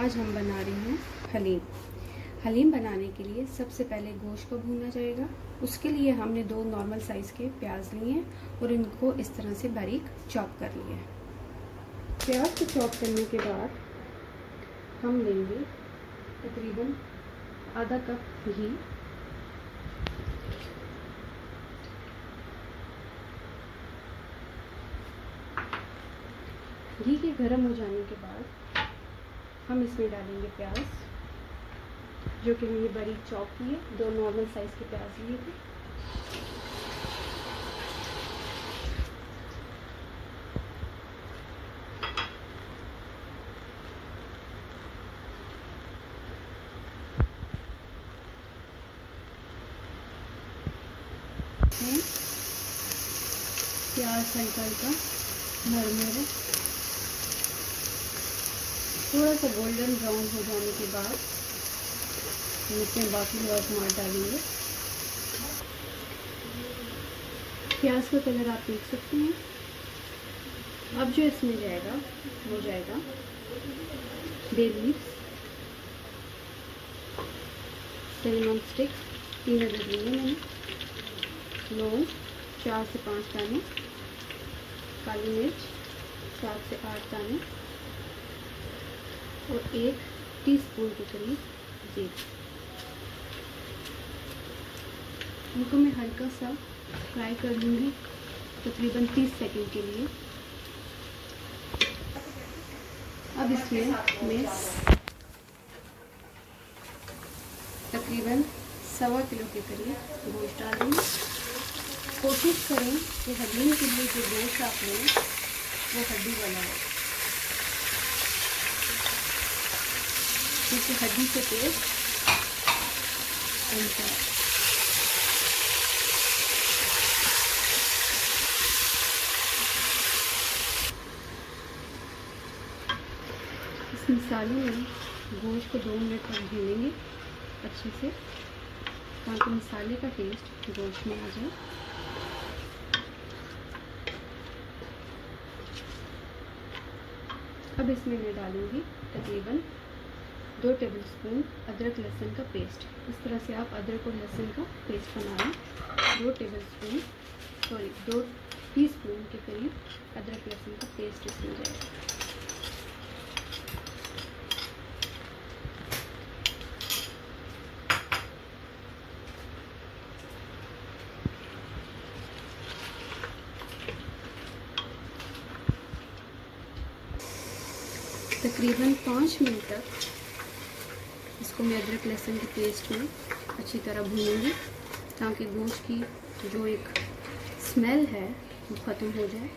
आज हम बना रहे हैं हलीम। हलीम बनाने के लिए सबसे पहले गोश्त को भूना जाएगा। उसके लिए हमने 2 नॉर्मल साइज़ के प्याज लिए हैं और इनको इस तरह से बारीक चॉप कर लिया है। प्याज को चॉप करने के बाद हम लेंगे तकरीबन आधा कप घी, घी के गर्म हो जाने के बाद हम इसमें डालेंगे प्याज, जो कि हमने बारीक चॉप किए। 2 नॉर्मल साइज़ के प्याज लिए थे। प्याज हल्का हल्का नरम हो, थोड़ा सा गोल्डन ब्राउन हो जाने के बाद हम इसमें बाकी टमाटर डालेंगे। प्याज का कलर आप देख सकते हैं। अब जो इसमें जाएगा वो जाएगा बे लीव्स, सिनेमन स्टिक 3 अदद लिए मैंने, लौंग 4 से 5 दाने, काली मिर्च 7 से 8 दाने और 1 टीस्पून के करीब जीरा। इनको मैं हल्का सा फ्राई कर लूँगी तकरीबन 30 सेकंड के लिए। अब इसमें मैं तकरीबन 1.25 किलो के करीब गोश्त डाल दूँगी। कोशिश करें कि हलीम के लिए जो गोश्त आप लें वो हड्डी वाला हो, क्योंकि हड्डी से टेस्ट बनता है। इस मसाले में गोश्त को 2 मिनट तक भूनेंगे अच्छे से, ताकि मसाले का टेस्ट गोश्त में आ जाए। अब इसमें मैं डालूँगी तकरीबन 2 टेबलस्पून अदरक लहसुन का पेस्ट। इस तरह से आप अदरक और लहसुन का पेस्ट बनाएं। 2 टीस्पून के करीब अदरक लहसुन का पेस्ट इसमें जाएगा। तकरीबन 5 मिनट तक इसको मैं अदरक लहसुन के पेस्ट में अच्छी तरह भूनूंगी, ताकि गोश्त की जो एक स्मेल है वो ख़त्म हो जाए।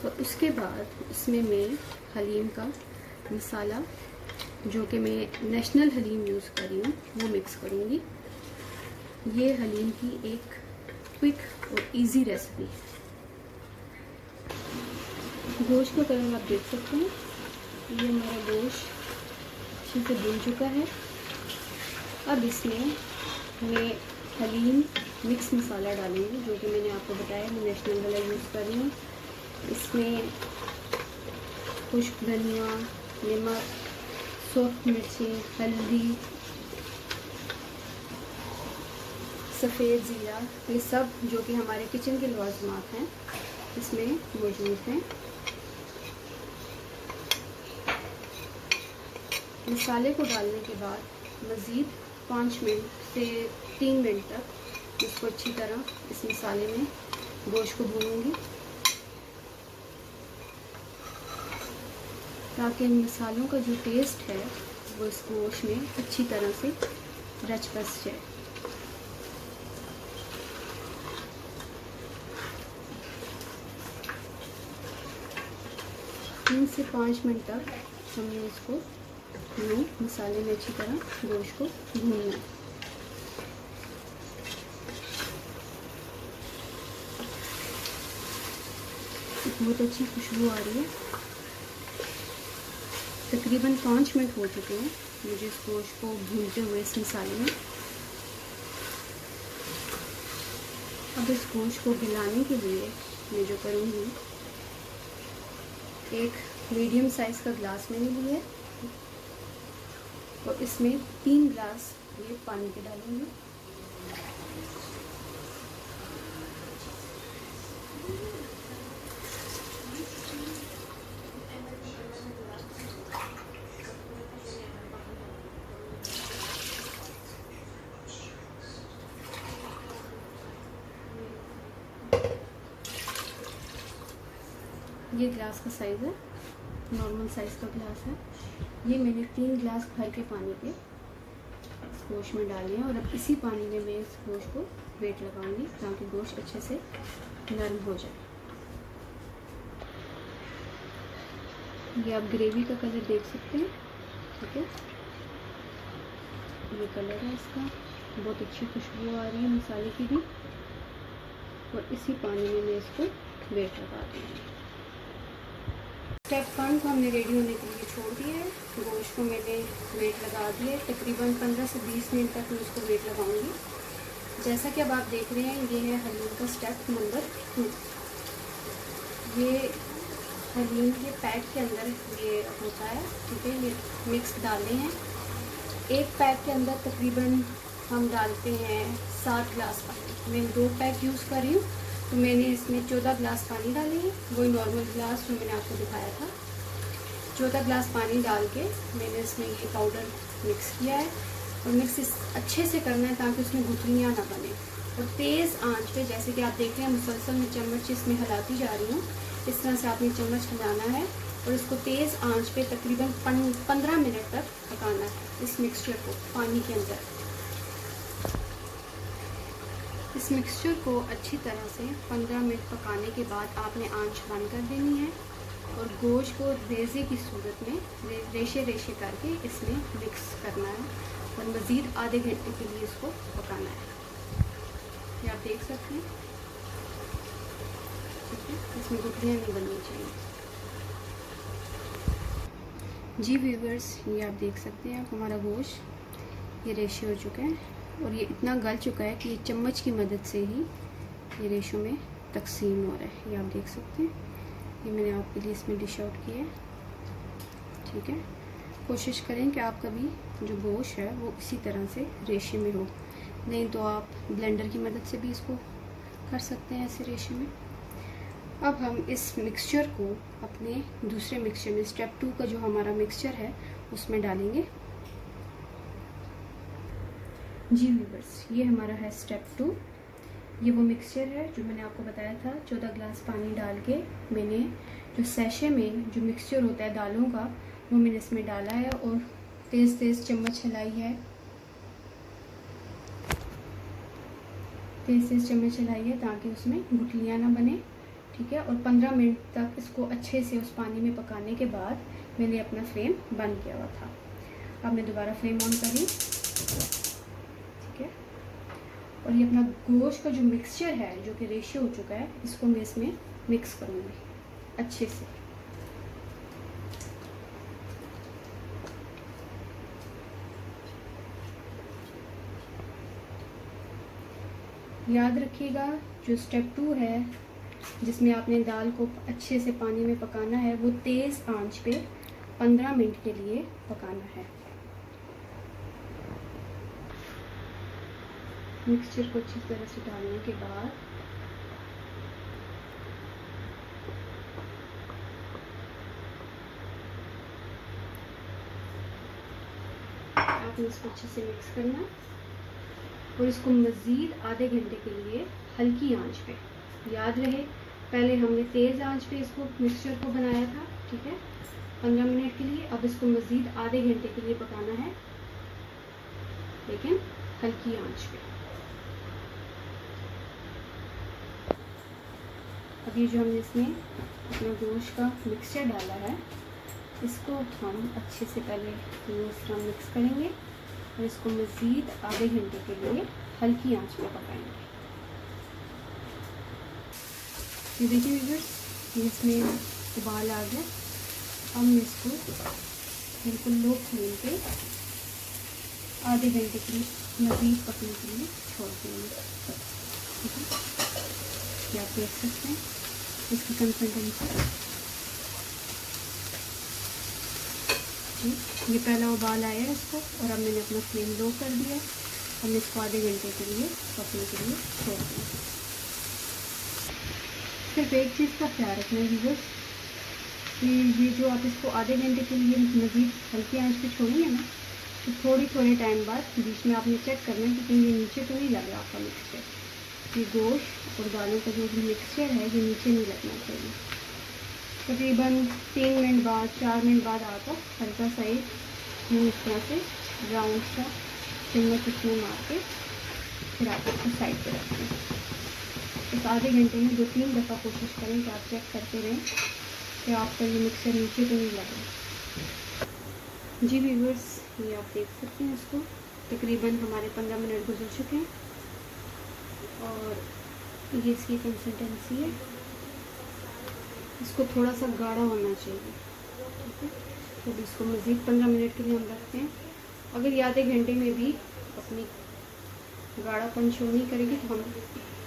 और उसके बाद इसमें मैं हलीम का मसाला, जो कि मैं नेशनल हलीम यूज़ कर रही हूँ, वो मिक्स करूँगी। ये हलीम की एक क्विक और इजी रेसिपी है। गोश्त का कलर आप देख सकते हैं। ये हमारा गोश्त अच्छे से भून चुका है। अब इसमें मैं हलीम मिक्स मसाला डालूँगी, जो कि मैंने आपको बताया मैं नेशनल वाला यूज़ कर रही हूँ। इसमें खुश्क धनिया, नमक, सूख मिर्ची, हल्दी, सफ़ेद ज़ीरा, ये सब जो कि हमारे किचन के लवाज़मात हैं इसमें मौजूद हैं। मसाले को डालने के बाद मज़ीद 5 मिनट से 3 मिनट तक इसको अच्छी तरह इस मसाले में गोश्त को भूनूंगी, ताकि इन मसालों का जो टेस्ट है वो इस गोश्त में अच्छी तरह से रच बस जाए। तीन से 5 मिनट तक हमने इसको मसाले में अच्छी तरह गोश्त को भूनना है। बहुत अच्छी खुशबू आ रही है। तकरीबन 5 मिनट हो चुके हैं मुझे इस गोश्त को भूनते हुए इस मसाले में। अब इस गोश्त को हिलाने के लिए मैं जो करूँगी, एक मीडियम साइज़ का ग्लास मैंने लिया है, और इसमें 3 ग्लास ये पानी के डालूंगी। ये ग्लास का साइज़ है, नॉर्मल साइज़ का ग्लास है। ये मैंने 3 ग्लास भर के पानी के इस गोश्त में डाले हैं और अब इसी पानी में मैं इस गोश्त को वेट लगाऊंगी ताकि गोश्त अच्छे से नरम हो जाए। ये आप ग्रेवी का कलर देख सकते हैं, ठीक है। ये कलर है इसका, बहुत अच्छी खुशबू आ रही है मसाले की भी। और इसी पानी में मैं इसको वेट लगा दूँगी। स्टेप 1 को हमने रेडी होने के लिए छोड़ दिया है। गोश्त को मैंने वेट लगा दिया है, तकरीबन 15 से 20 मिनट तक मैं उसको वेट लगाऊंगी। जैसा कि अब आप देख रहे हैं, ये है हलीम का स्टेप नंबर 2। ये हलीम के पैक के अंदर ये होता है, ठीक है। ये मिक्स डाले हैं। एक पैक के अंदर तकरीबन हम डालते हैं 7 ग्लास पानी। मैं 2 पैक यूज़ कर रही हूँ, तो मैंने इसमें 14 ग्लास पानी डाले हैं, वही नॉर्मल ग्लास जो मैंने आपको दिखाया था। 14 ग्लास पानी डाल के मैंने इसमें ये पाउडर मिक्स किया है और मिक्स अच्छे से करना है ताकि उसमें गुठलियाँ ना बने। और तेज़ आंच पे, जैसे कि आप देख रहे हैं, मुसलसल मैं चम्मच इसमें हिलाती जा रही हूँ। इस तरह से आपने चम्मच हिलाना है और इसको तेज़ आंच पे तकरीबन 15 मिनट तक पकाना है इस मिक्सचर को पानी के अंदर। इस मिक्सचर को अच्छी तरह से 15 मिनट पकाने के बाद आपने आंच बंद कर देनी है और गोश्त को रेज़े की सूरत में रेशे रेशे करके इसमें मिक्स करना है और मज़ीद आधे घंटे के लिए इसको पकाना है। ये आप देख सकते हैं, ठीक है। इसमें गुठलियाँ नहीं बननी चाहिए। जी व्यूअर्स, ये आप देख सकते हैं, हमारा गोश्त ये रेशे हो चुका है और ये इतना गल चुका है कि ये चम्मच की मदद से ही ये रेशो में तकसीम हो रहा है। ये आप देख सकते हैं, ये मैंने आपके लिए इसमें डिश आउट किया है, ठीक है। कोशिश करें कि आप कभी जो गोश्त है वो इसी तरह से रेशे में हो, नहीं तो आप ब्लेंडर की मदद से भी इसको कर सकते हैं ऐसे रेशे में। अब हम इस मिक्सचर को अपने दूसरे मिक्सचर में, स्टेप 2 का जो हमारा मिक्सचर है उसमें डालेंगे। जी व्यूअर्स, ये हमारा है स्टेप 2। ये वो मिक्सचर है जो मैंने आपको बताया था। 14 ग्लास पानी डाल के मैंने जो सैशे में जो मिक्सचर होता है दालों का, वो मैंने इसमें डाला है और तेज़ तेज़ चम्मच हिलाई है, तेज़ तेज़ चम्मच हिलाई है ताकि उसमें गुठलियाँ ना बने, ठीक है। और 15 मिनट तक इसको अच्छे से उस पानी में पकाने के बाद मैंने अपना फ्लेम बंद किया हुआ था। अब मैं दोबारा फ्लेम ऑन करी, ठीक है। और ये अपना गोश्त का जो मिक्सचर है जो कि रेशे हो चुका है, इसको मैं इसमें मिक्स करूँगी अच्छे से। याद रखिएगा, जो स्टेप 2 है जिसमें आपने दाल को अच्छे से पानी में पकाना है, वो तेज़ आंच पे 15 मिनट के लिए पकाना है। मिक्सचर को अच्छी तरह से डालने के बाद आपने इसको अच्छे से मिक्स करना और इसको मज़ीद आधे घंटे के लिए हल्की आंच पे, याद रहे पहले हमने तेज़ आंच पे इसको मिक्सचर को बनाया था, ठीक है, 15 मिनट के लिए। अब इसको मज़ीद आधे घंटे के लिए पकाना है, लेकिन हल्की आंच पे। अभी जो हमने इसमें अपना गोश्त का मिक्सचर डाला है, इसको हम अच्छे से पहले इस तरह मिक्स करेंगे और इसको मज़ीद आधे घंटे के लिए हल्की आंच पे पकाएंगे। ये देखिए व्यूअर्स, इसमें उबाल आ गया। हम इसको बिल्कुल लो फ्लेम पे आधे घंटे के लिए मज़ीद पकने के लिए छोड़ देंगे, ठीक है। ये आप देख सकते हैं इसकी कंसिस्टेंसी। ये पहला उबाल आया है इसको, और अब मैंने अपना फ्लेम लो कर दिया है। हम इसको आधे घंटे के लिए पकने के लिए छोड़ दें। सिर्फ एक चीज़ का ख्याल रखना है कि ये जो आप इसको आधे घंटे के लिए मज़ीद हल्की आंच पे छोड़ेंगे ना, तो थोड़े टाइम बाद बीच में आपने चेक करना है कि कहीं ये नीचे तो नहीं लग रहा आपका मिक्सचर। ये गोश्त और दालों का जो भी मिक्सचर है ये नीचे नहीं लगना चाहिए। तकरीबन 3 मिनट बाद 4 मिनट बाद आपको हल्का सा एक इस तरह से राउंड सा चम्मच इसमें मार के फिर आप इसको साइड पर रखें। इस आधे घंटे में 2-3 दफ़ा कोशिश करें कि आप चेक करते रहें कि आपका ये मिक्सर नीचे तो नहीं लग रहा। जी व्यूअर्स, ये आप देख सकते हैं, इसको तकरीबन हमारे 15 मिनट गुजर चुके हैं और ये इसकी कंसिस्टेंसी है। इसको थोड़ा सा गाढ़ा होना चाहिए, ठीक है। तो इसको मज़ीद 15 मिनट के लिए हम रखते हैं। अगर ये आधे घंटे में भी अपनी गाढ़ापन शो नहीं करेगी तो हम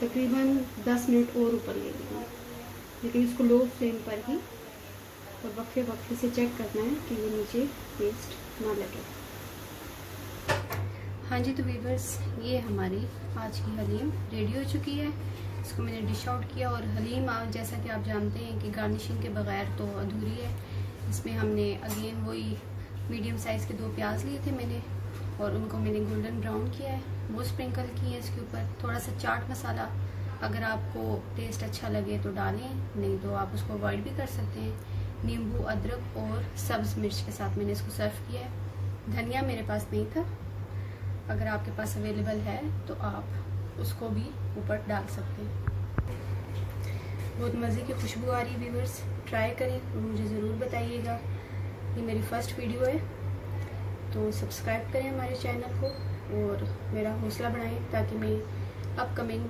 तकरीबन 10 मिनट और ऊपर ले लेंगे, लेकिन इसको लो फ्लेम पर ही और वक्फे वक्फे से चेक करना है कि ये नीचे पेस्ट ना लगे। हाँ जी, तो वीवर्स, ये हमारी आज की हलीम रेडी हो चुकी है। इसको मैंने डिश आउट किया, और हलीम जैसा कि आप जानते हैं कि गार्निशिंग के बगैर तो अधूरी है। इसमें हमने अगेन वही मीडियम साइज़ के 2 प्याज लिए थे मैंने, और उनको मैंने गोल्डन ब्राउन किया है, वो स्प्रिंकल किए हैं इसके ऊपर। थोड़ा सा चाट मसाला अगर आपको टेस्ट अच्छा लगे तो डालें, नहीं तो आप उसको अवॉइड भी कर सकते हैं। नींबू, अदरक और सब्ज़ मिर्च के साथ मैंने इसको सर्व किया है। धनिया मेरे पास नहीं था, अगर आपके पास अवेलेबल है तो आप उसको भी ऊपर डाल सकते हैं। बहुत मज़े की खुशबू आ रही है व्यूअर्स, ट्राई करें और मुझे ज़रूर बताइएगा। ये मेरी फर्स्ट वीडियो है, तो सब्सक्राइब करें हमारे चैनल को और मेरा हौसला बढ़ाएं ताकि मैं अपकमिंग